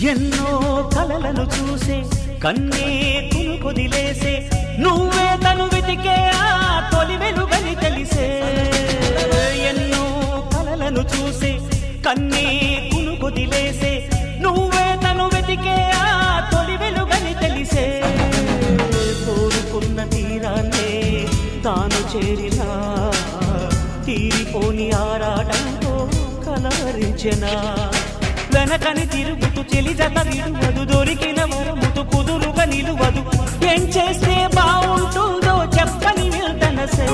ఎన్నో కలలను చూసే కన్నే కొదిలేసే నువ్వే తను వెతికే ఆ తొలి వెలుగని తెలిసే ఎన్నో కలలను చూసే కన్నే కొదిలేసే నువ్వే తను వెతికే ఆ తొలి వెలుగని తెలిసే కోరుకున్న తీరాన్నే తాను చేరినా తీరిపోని ఆరాటంతో కలవరించెనా వెనకని తిరుగుతూ చెలి జత విడువదు దొరికిన వరముతు కుదురుగా నిలువదు ఏం చేస్తే బాగుంటుందో చెప్పని వెళ్తనసే